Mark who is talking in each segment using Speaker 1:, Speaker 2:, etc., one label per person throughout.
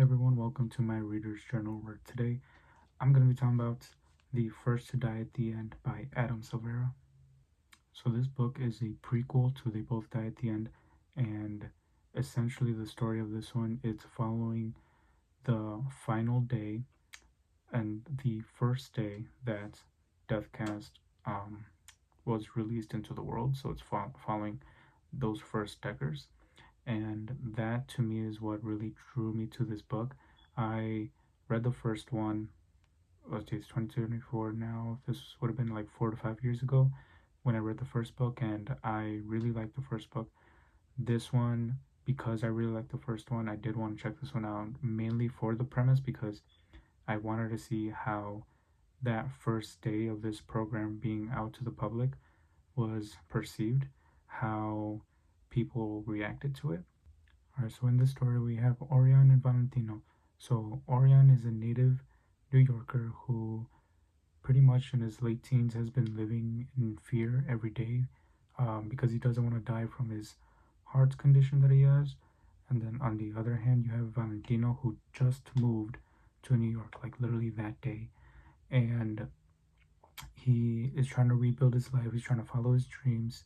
Speaker 1: Hey everyone, welcome to my Reader's Journal, where today I'm going to be talking about The First to Die at the End by Adam Silvera. So this book is a prequel to They Both Die at the End, and essentially the story of this one is following the final day and the first day that Deathcast was released into the world. So it's following those first deckers, and that to me is what really drew me to this book. I read the first one. Let's see, it's 2024 now. This would have been like 4 to 5 years ago when I read the first book, and I really liked the first book. This one, because I really liked the first one, I did want to check this one out mainly for the premise because I wanted to see how that first day of this program being out to the public was perceived, how people reacted to it. Alright, so in this story we have Orion and Valentino. So Orion is a native New Yorker who pretty much in his late teens has been living in fear every day because he doesn't want to die from his heart condition that he has. And then on the other hand, you have Valentino who just moved to New York, like literally that day. And he is trying to rebuild his life, he's trying to follow his dreams.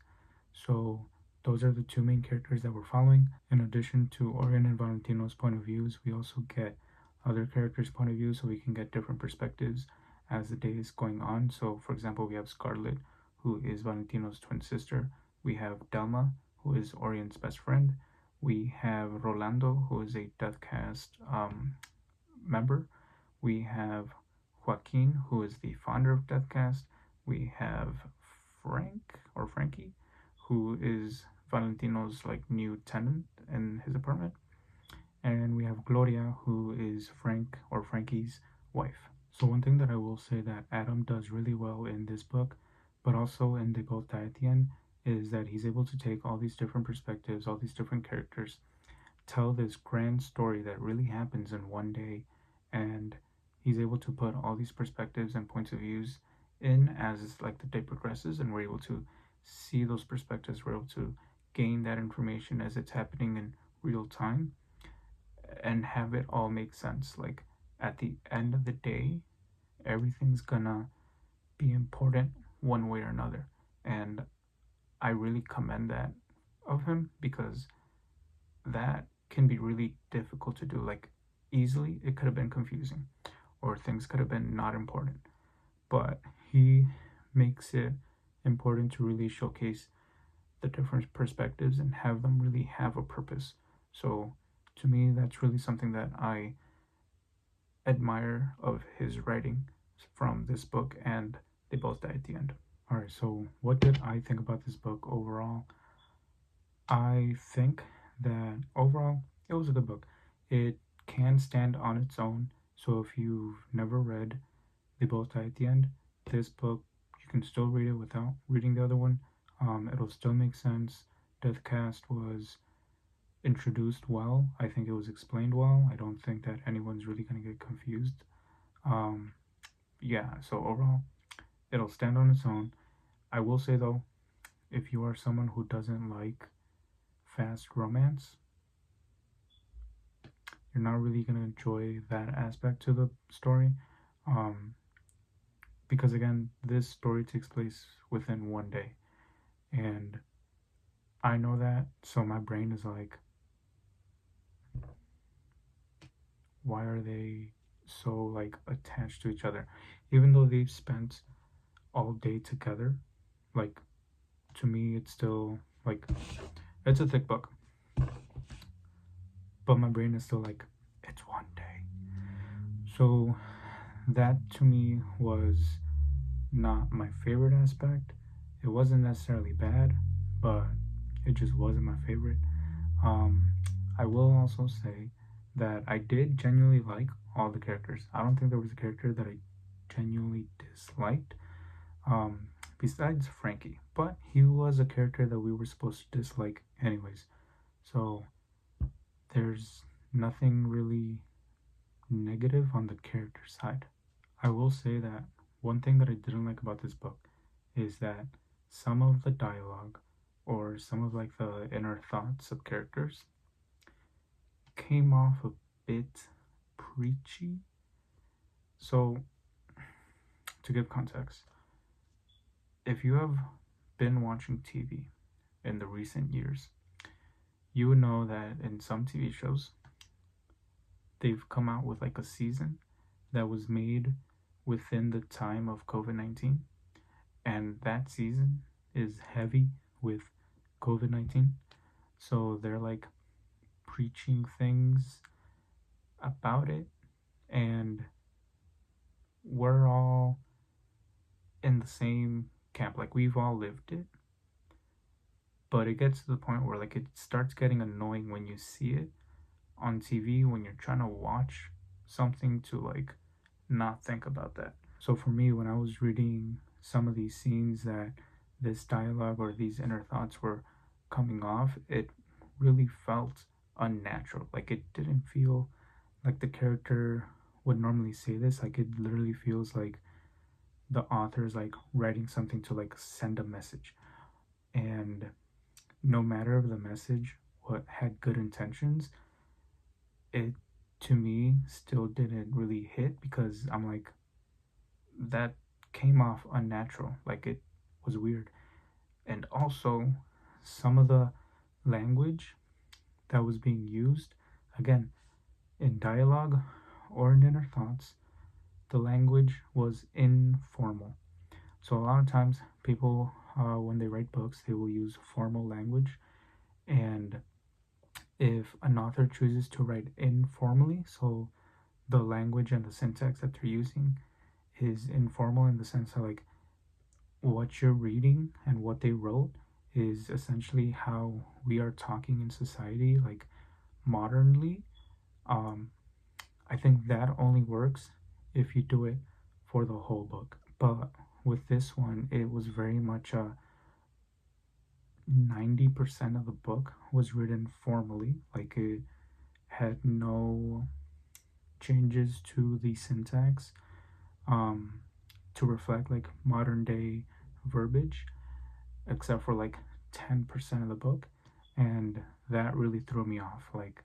Speaker 1: So those are the two main characters that we're following. In addition to Orion and Valentino's point of views, we also get other characters' point of view so we can get different perspectives as the day is going on. So for example, we have Scarlett, who is Valentino's twin sister. We have Delma, who is Orion's best friend. We have Rolando, who is a Deathcast member. We have Joaquin, who is the founder of Deathcast. We have Frankie, who is Valentino's like new tenant in his apartment. And we have Gloria, who is Frankie's wife. So one thing that I will say that Adam does really well in this book, but also in They Both Die at the End, is that he's able to take all these different perspectives, all these different characters, tell this grand story that really happens in one day, and he's able to put all these perspectives and points of views in as it's like the day progresses, and we're able to see those perspectives. We're able to gain that information as it's happening in real time and have it all make sense. Like at the end of the day, everything's gonna be important one way or another, and I really commend that of him because that can be really difficult to do. Like easily it could have been confusing or things could have been not important, but he makes it important to really showcase the different perspectives and have them really have a purpose. So to me, that's really something that I admire of his writing from this book, and They Both Die at the End. All right, so what did I think about this book overall? I think that overall it was a good book. It can stand on its own. So if you've never read They Both Die at the End, this book you can still read it without reading the other one. It'll still make sense. Deathcast was introduced well. I think it was explained well. I don't think that anyone's really gonna get confused. Um, yeah. So overall, it'll stand on its own. I will say though, if you are someone who doesn't like fast romance, you're not really going to enjoy that aspect to the story. Um, because again, this story takes place within one day. And I know that, so my brain is like, why are they so like attached to each other? Even though they've spent all day together, like to me, it's still like, it's a thick book. But my brain is still like, it's one day. So that to me was not my favorite aspect. It wasn't necessarily bad, but it just wasn't my favorite. Um, I will also say that I did genuinely like all the characters. I don't think there was a character that I genuinely disliked, besides Frankie. But he was a character that we were supposed to dislike, anyways. So there's nothing really negative on the character side. I will say that one thing that I didn't like about this book is that some of the dialogue or some of like the inner thoughts of characters came off a bit preachy. So, to give context, if you have been watching TV in the recent years, you would know that in some TV shows, they've come out with like a season that was made within the time of COVID 19. And that season is heavy with COVID 19. So they're like preaching things about it. And we're all in the same camp. Like we've all lived it. But it gets to the point where like it starts getting annoying when you see it on TV when you're trying to watch something to like not think about that. So for me, when I was reading some of these scenes that this dialogue or these inner thoughts were coming off, it really felt unnatural. Like it didn't feel like the character would normally say this. Like it literally feels like the author is like writing something to like send a message. And no matter if the message what had good intentions, it to me still didn't really hit because I'm like that came off unnatural. Like it was weird. And also some of the language that was being used, again, in dialogue or in inner thoughts, the language was informal. So a lot of times people, when they write books, they will use formal language. And if an author chooses to write informally, so the language and the syntax that they're using is informal in the sense that like what you're reading and what they wrote is essentially how we are talking in society, like modernly. um, I think that only works if you do it for the whole book. But with this one, it was very much 90% of the book was written formally. Like it had no changes to the syntax um, to reflect like modern day verbiage, except for like 10% of the book. And that really threw me off. Like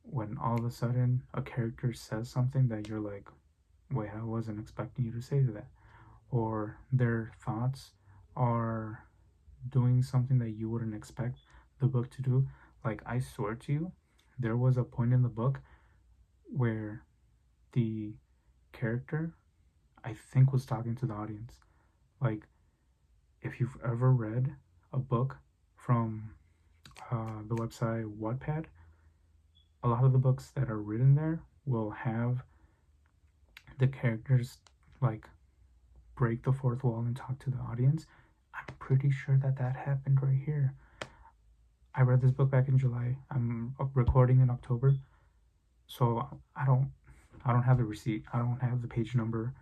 Speaker 1: when all of a sudden a character says something that you're like, wait, I wasn't expecting you to say that. Or their thoughts are doing something that you wouldn't expect the book to do. Like, I swear to you, there was a point in the book where the character, I think, was talking to the audience. Like, if you've ever read a book from the website Wattpad, a lot of the books that are written there will have the characters like break the fourth wall and talk to the audience. I'm pretty sure that that happened right here. I read this book back in July. I'm recording in October, so I don't have the receipt. I don't have the page number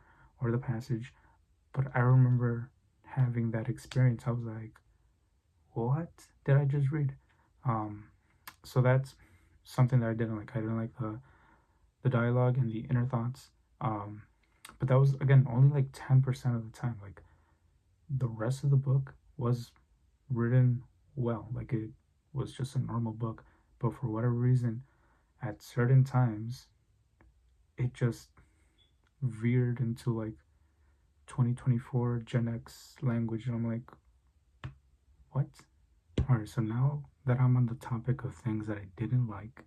Speaker 1: or the passage, but I remember having that experience. I was like, "What did I just read?" Um, so that's something that I didn't like. I didn't like the dialogue and the inner thoughts. But that was again only like 10% of the time. Like the rest of the book was written well. Like it was just a normal book, but for whatever reason, at certain times, it just veered into like 2024 Gen X language, and I'm like, what? All right, so now that I'm on the topic of things that I didn't like,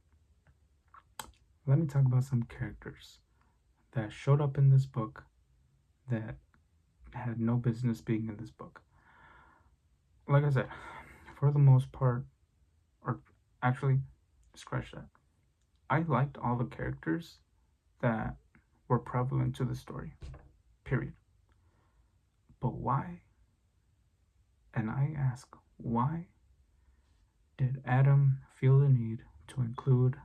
Speaker 1: let me talk about some characters that showed up in this book that had no business being in this book. Like I said, for the most part, or actually, scratch that. I liked all the characters that were prevalent to the story, period. But why? And I ask, why did Adam feel the need to include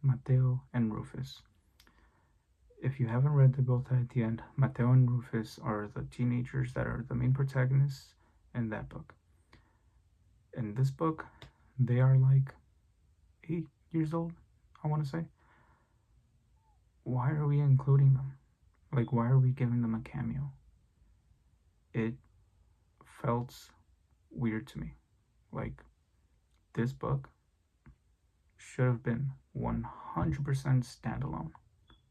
Speaker 1: Mateo and Rufus? If you haven't read The Both at the End, Mateo and Rufus are the teenagers that are the main protagonists in that book. In this book, they are like 8 years old, I want to say. Why are we including them? Like, why are we giving them a cameo? It felt weird to me. Like, this book should have been 100% standalone.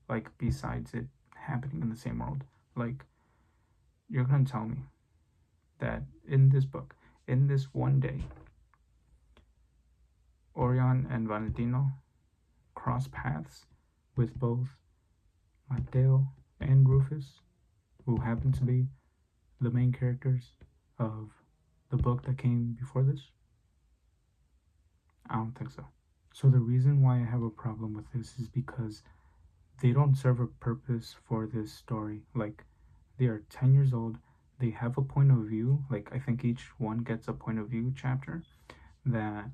Speaker 1: like besides it happening in the same world. Like, you're gonna tell me that in this book, in this one day, Orion and Valentino cross paths with both Mateo and Rufus, who happen to be the main characters of the book that came before this? I don't think so. So the reason why I have a problem with this is because they don't serve a purpose for this story. Like, they are 10 years old, they have a point of view, like I think each one gets a point of view chapter that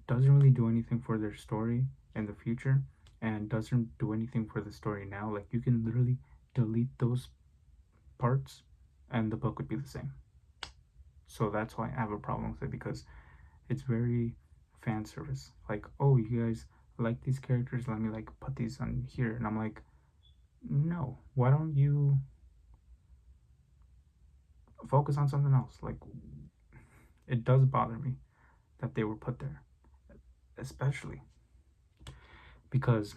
Speaker 1: doesn't really do anything for their story in the future and doesn't do anything for the story now. Like, you can literally delete those parts and the book would be the same. So that's why I have a problem with it, because it's very fan service. Like, oh, you guys like these characters, let me like put these on here. And I'm like, no, why don't you focus on something else? Like, it does bother me that they were put there, especially because,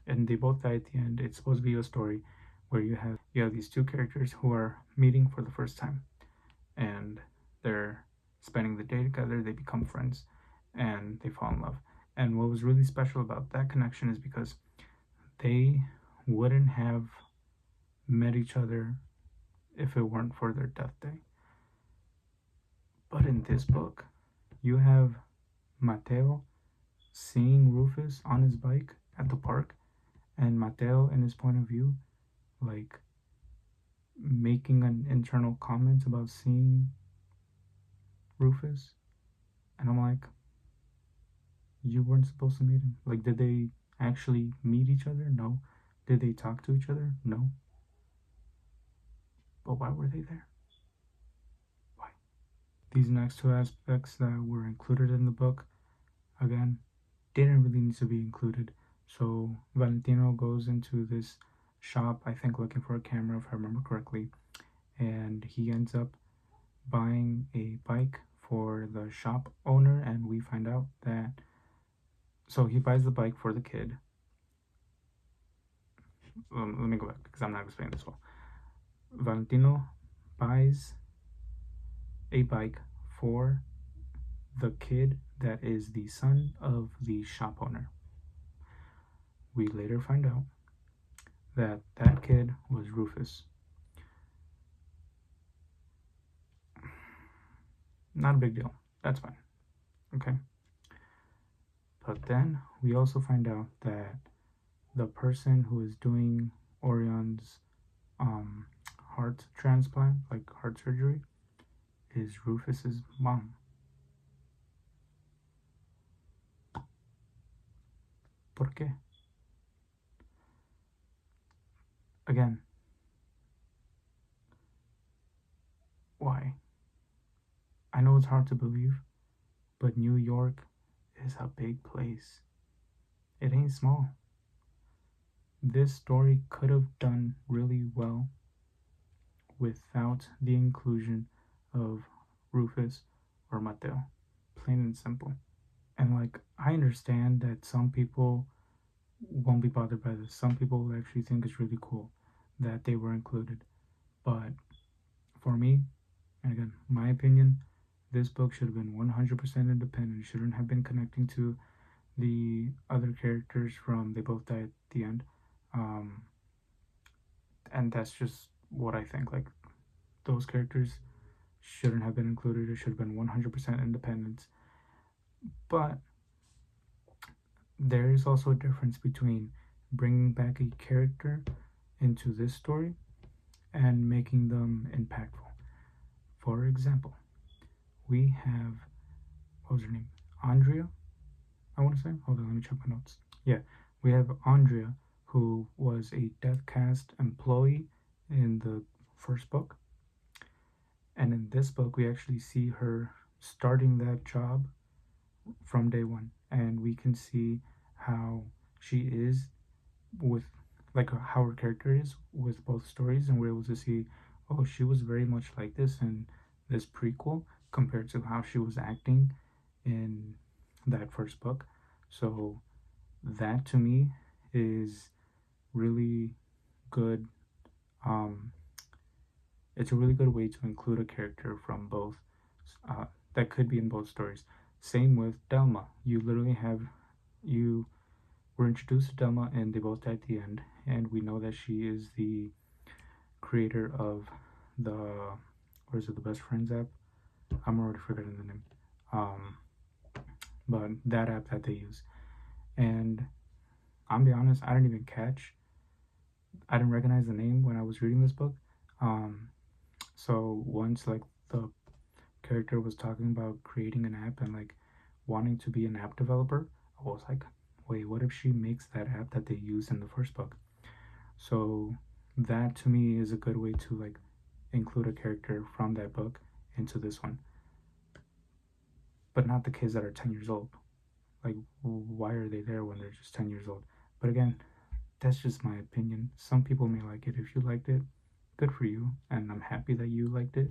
Speaker 1: and they both die at the end. It's supposed to be a story where you have these two characters who are meeting for the first time, and they're spending the day together. They become friends, and they fall in love. And what was really special about that connection is because they wouldn't have met each other if it weren't for their death day. But in this book, you have Mateo seeing Rufus on his bike at the park, and Mateo, in his point of view, like making an internal comment about seeing Rufus. And I'm like, you weren't supposed to meet him. Like, did they actually meet each other? No. Did they talk to each other? No. But why were they there? Why? These next two aspects that were included in the book, again, didn't really need to be included. So Valentino goes into this shop, I think looking for a camera, if I remember correctly, and he ends up buying a bike for the shop owner, and we find out that, so he buys the bike for the kid. Let me go back because I'm not explaining this well. Valentino buys a bike for the kid that is the son of the shop owner. We later find out that that kid was Rufus. Not a big deal. That's fine. Okay. But then we also find out that the person who is doing Orion's heart transplant, like heart surgery, is Rufus's mom. ¿Por qué? Again, why? I know it's hard to believe, but New York is a big place. It ain't small. This story could have done really well without the inclusion of Rufus or Mateo. Plain and simple. And like, I understand that some people won't be bothered by this. Some people actually think it's really cool that they were included. But for me, and again, my opinion, this book should have been 100% independent. It shouldn't have been connecting to the other characters from They Both Die at the End. And that's just what I think. Like, those characters shouldn't have been included. It should have been 100% independent. But there is also a difference between bringing back a character into this story and making them impactful. For example, we have, what was her name? Andrea, I want to say. Hold on, let me check my notes. Yeah, we have Andrea, who was a Death Cast employee in the first book. And in this book, we actually see her starting that job from day one. And we can see how she is with, like, how her character is with both stories. And we're able to see, oh, she was very much like this in this prequel compared to how she was acting in that first book. So that to me is really good. Um, it's a really good way to include a character from both, uh, that could be in both stories. Same with Delma. You literally have you were introduced to Delma, and they both die at the end, and we know that she is the creator of the, what is it, the Best Friends app. I'm already forgetting the name. Um, but that app that they use, and I'm be honest, I didn't recognize the name when I was reading this book. Um, so once like the character was talking about creating an app and like wanting to be an app developer, I was like, wait, what if she makes that app that they used in the first book? So that to me is a good way to like include a character from that book into this one, but not the kids that are 10 years old. Like, why are they there when they're just 10 years old? But again, that's just my opinion. Some people may like it. If you liked it, good for you, and I'm happy that you liked it.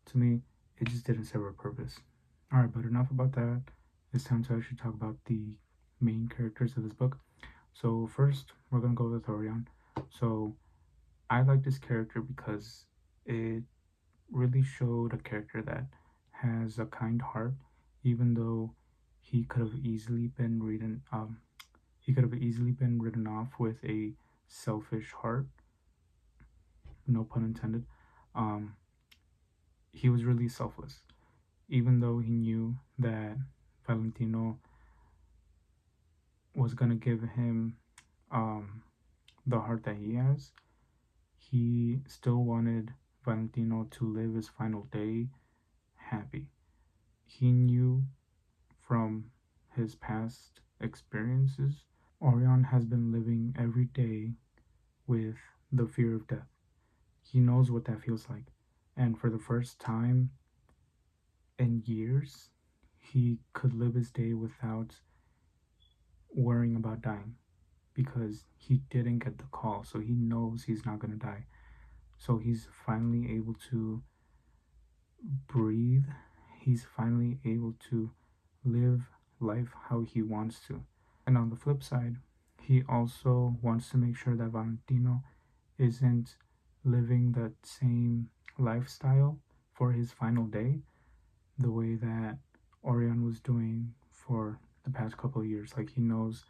Speaker 1: To me, it just didn't serve a purpose. Alright, but enough about that. It's time to actually talk about the main characters of this book. So, first, we're gonna go with Orion. So, I like this character because it really showed a character that has a kind heart, even though he could have easily been written off with a selfish heart, no pun intended. Um, he was really selfless, even though he knew that Valentino was gonna give him um, the heart that he has. He still wanted Valentino to live his final day happy. He knew from his past experiences, Orion has been living every day with the fear of death. He knows what that feels like. And for the first time in years, he could live his day without worrying about dying because he didn't get the call. So he knows he's not going to die. So he's finally able to breathe. He's finally able to live life how he wants to. And on the flip side, he also wants to make sure that Valentino isn't living that same lifestyle for his final day the way that Orion was doing for the past couple of years. Like he knows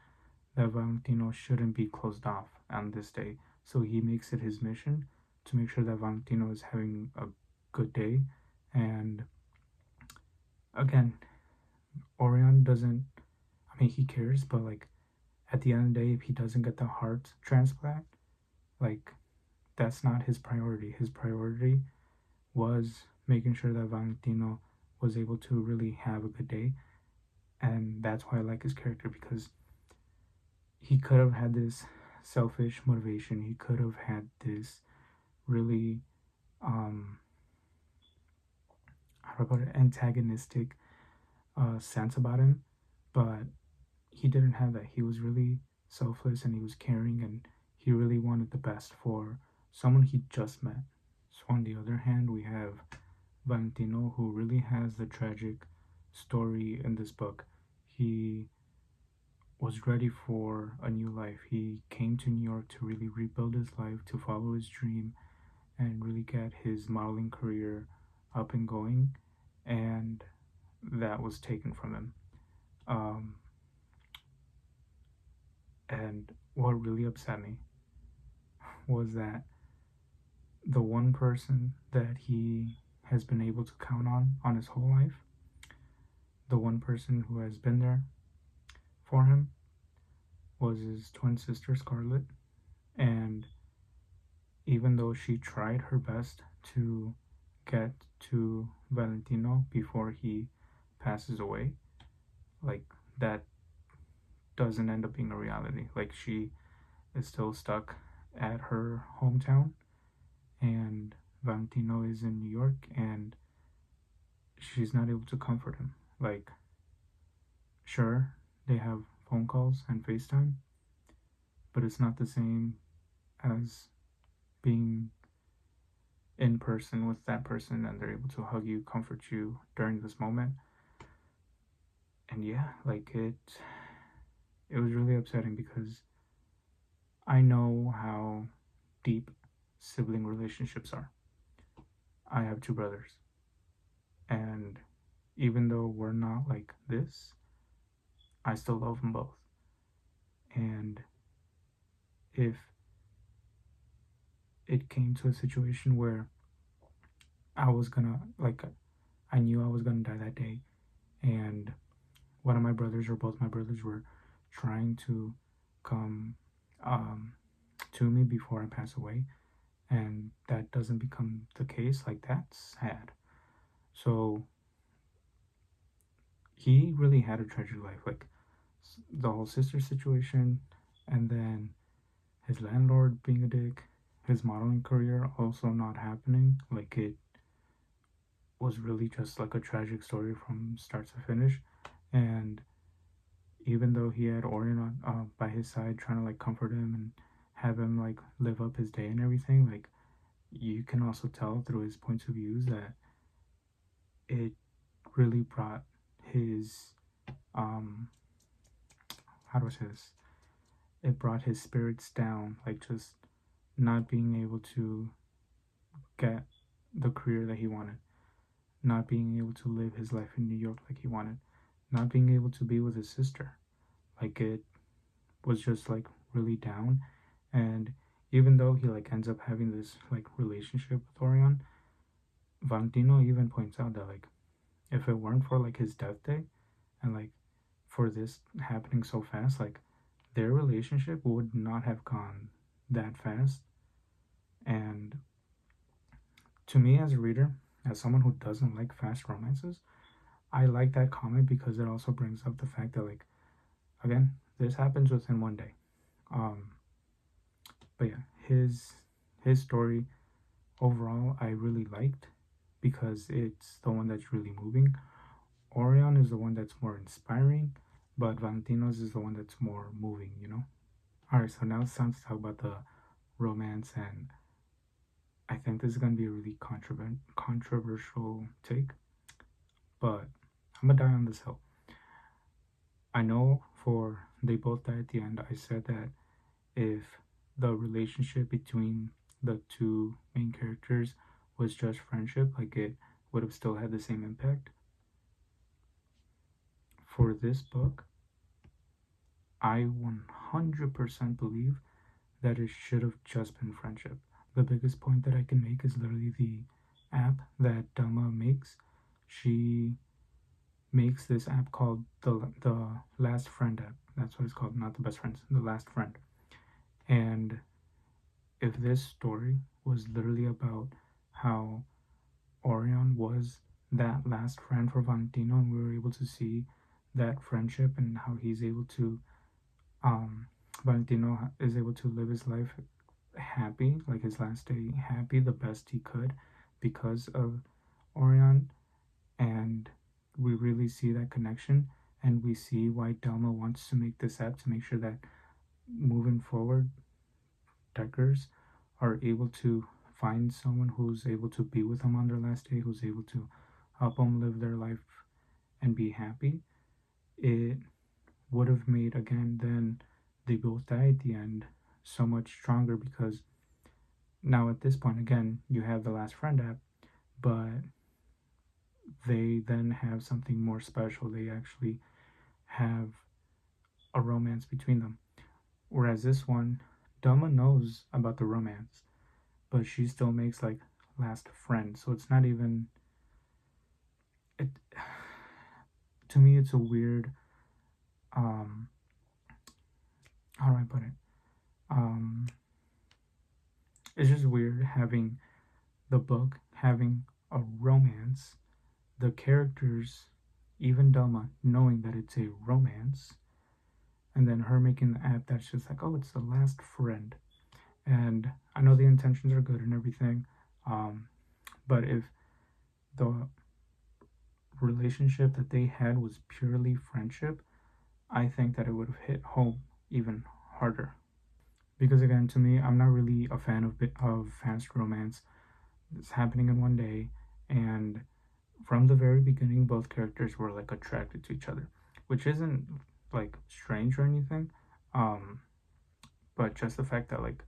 Speaker 1: that Valentino shouldn't be closed off on this day. So he makes it his mission to make sure that Valentino is having a good day. And again, Orion doesn't, I mean, he cares, but like at the end of the day, if he doesn't get the heart transplant, like that's not his priority. His priority was making sure that Valentino was able to really have a good day. And that's why I like his character because he could have had this selfish motivation. He could have had this really, how about it, antagonistic sense about him. But he didn't have that. He was really selfless and he was caring and he really wanted the best for someone he just met. So, on the other hand, we have Valentino, who really has the tragic story in this book. He was ready for a new life. He came to New York to really rebuild his life, to follow his dream, and really get his modeling career up and going. And that was taken from him. Um, and what really upset me was that the one person that he has been able to count on his whole life, the one person who has been there for him, was his twin sister Scarlett. And even though she tried her best to get to Valentino before he passes away, like that doesn't end up being a reality. Like she is still stuck at her hometown and Valentino is in New York and she's not able to comfort him. Like, sure, they have phone calls and FaceTime, but it's not the same as being in person with that person and they're able to hug you, comfort you during this moment. And yeah, like it was really upsetting because I know how deep sibling relationships are. I have two brothers, and even though we're not like this, I still love them both. And if it came to a situation where I was gonna, like, I knew I was gonna die that day, and one of my brothers or both my brothers were trying to come um, to me before I pass away, and that doesn't become the case, like, that's sad. So he really had a tragic life, like the whole sister situation, and then his landlord being a dick, his modeling career also not happening. Like, it was really just like a tragic story from start to finish. And even though he had Orion by his side trying to like comfort him and have him like live up his day and everything, like, you can also tell through his points of views that it really brought his um how do I say this? It brought his spirits down, like just not being able to get the career that he wanted, not being able to live his life in New York like he wanted, not being able to be with his sister. Like, it was just like really down. And even though he like ends up having this like relationship with Orion, Valentino even points out that like if it weren't for like his death day and like for this happening so fast, like their relationship would not have gone that fast. And to me, as a reader, as someone who doesn't like fast romances, I like that comment because it also brings up the fact that, like, again, this happens within one day. Um, but yeah, his story overall I really liked because it's the one that's really moving. Orion is the one that's more inspiring, but Valentino's is the one that's more moving, you know? Alright, so now it's time to talk about the romance, and I think this is going to be a really controversial take, but I'm gonna die on this hill. I know for They Both Die at the End, I said that if the relationship between the two main characters was just friendship, like, it would have still had the same impact. For this book, I 100% believe that it should have just been friendship. The biggest point that I can make is literally the app that Dama makes. She makes this app called the Last Friend app. That's what it's called, not the Best Friends, the Last Friend. And if this story was literally about how Orion was that last friend for Valentino, and we were able to see that friendship and how he's able to, um, Valentino is able to live his life happy, like his last day happy, the best he could because of Orion, and we really see that connection, and we see why Delma wants to make this app to make sure that moving forward, Deckers are able to find someone who's able to be with them on their last day, who's able to help them live their life and be happy. It would have made, again, then They Both Die at the End so much stronger because now at this point, again, you have the Last Friend app, but they then have something more special. They actually have a romance between them. Whereas this one, Dama knows about the romance, but she still makes like last friend. So it's not even it. To me, it's a weird. Um, how do I put it? Um, it's just weird having the book having a romance, the characters, even Dama, knowing that it's a romance, and then her making the app that's just like, oh, it's the last friend. And I know the intentions are good and everything, um, but if the relationship that they had was purely friendship, I think that it would have hit home even harder. Because again, to me, I'm not really a fan of fast romance. It's happening in one day, and from the very beginning, both characters were like attracted to each other, which isn't like strange or anything. Um, but just the fact that like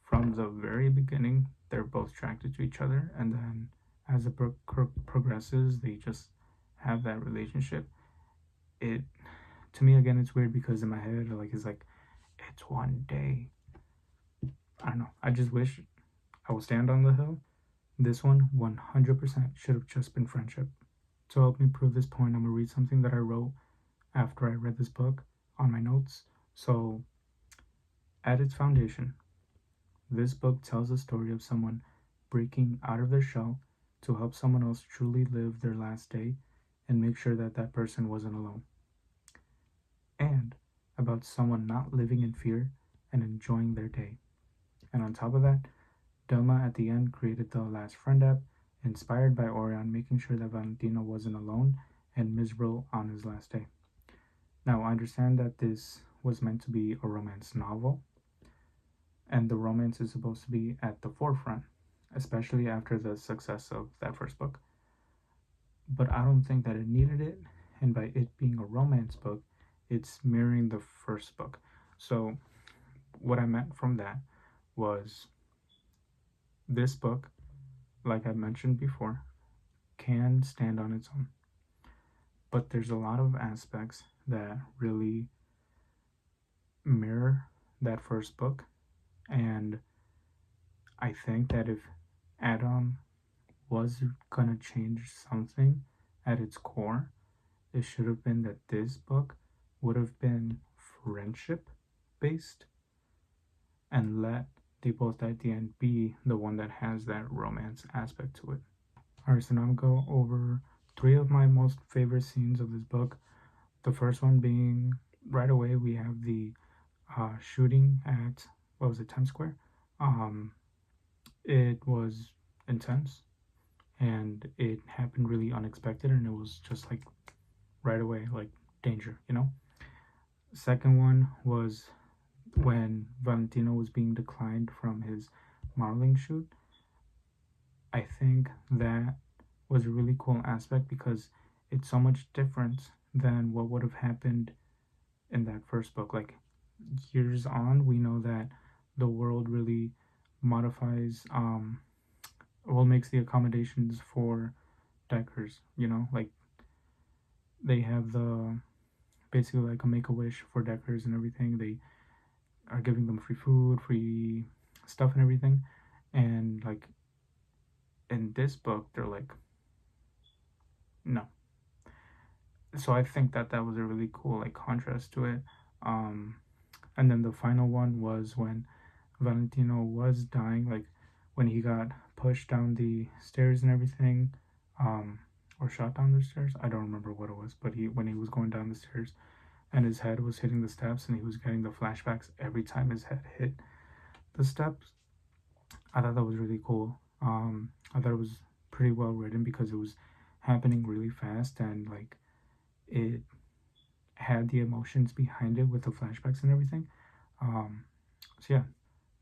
Speaker 1: from the very beginning they're both attracted to each other, and then as the book progresses they just have that relationship. It, to me, again, it's weird because in my head like it's like it's one day. I don't know, I just wish I will stand on the hill. This one 100% should have just been friendship. To help me prove this point, I'm gonna read something that I wrote after I read this book on my notes. So, at its foundation, this book tells the story of someone breaking out of their shell to help someone else truly live their last day and make sure that that person wasn't alone. And about someone not living in fear and enjoying their day. And on top of that, Delma at the end created the Last Friend app, inspired by Orion, making sure that Valentino wasn't alone and miserable on his last day. Now, I understand that this was meant to be a romance novel, and the romance is supposed to be at the forefront, especially after the success of that first book. But I don't think that it needed it, and by it being a romance book, it's mirroring the first book. So, what I meant from that was this book, like I mentioned before, can stand on its own. But there's a lot of aspects that really mirror that first book. And I think that if Adam was gonna change something at its core, it should have been that this book would have been friendship based and let they both at the end be the one that has that romance aspect to it. Alright, so now I'm gonna go over 3 of my most favorite scenes of this book. The first one being right away we have the shooting at, what was it, Times Square. It was intense and it happened really unexpected, and it was just like right away, like danger, you know. Second one was when Valentino was being declined from his modeling shoot. I think that was a really cool aspect because it's so much different than what would have happened in that first book. Like years on, we know that the world really modifies, well, makes the accommodations for deckers, you know, like they have the basically like a make-a-wish for deckers and everything. They are giving them free food, free stuff and everything. And like in this book they're like, no. So I think that that was a really cool like contrast to it. um and then the final one was when Valentino was dying, like when he got pushed down the stairs and everything, um or shot down the stairs, I don't remember what it was, but he, when he was going down the stairs and his head was hitting the steps and he was getting the flashbacks every time his head hit the steps, I thought that was really cool. I thought it was pretty well written because it was happening really fast and like it had the emotions behind it with the flashbacks and everything. So yeah,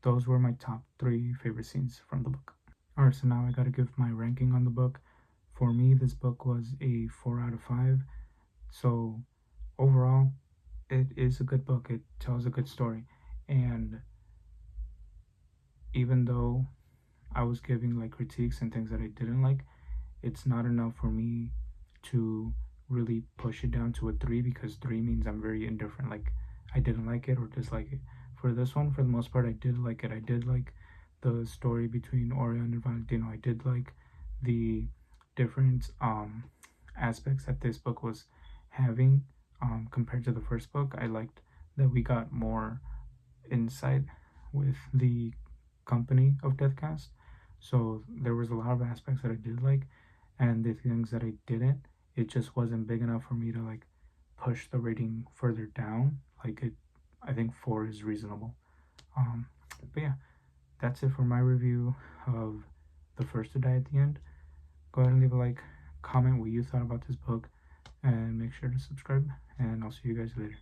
Speaker 1: those were my top 3 favorite scenes from the book. Alright, so now I gotta give my ranking on the book. For me, this book was a 4 out of 5. So overall, it is a good book. It tells a good story. And even though I was giving like critiques and things that I didn't like, it's not enough for me to really push it down to a 3, because 3 means I'm very indifferent. Like I didn't like it or dislike it. For this one, for the most part, I did like it. I did like the story between Orion and Valentino. I did like the different aspects that this book was having compared to the first book. I liked that we got more insight with the company of Deathcast. So there was a lot of aspects that I did like, and the things that I didn't, it just wasn't big enough for me to like push the rating further down. Like it, I think 4 is reasonable. But yeah, that's it for my review of The First to Die at the End. Go ahead and leave a like, comment what you thought about this book, and make sure to subscribe, and I'll see you guys later.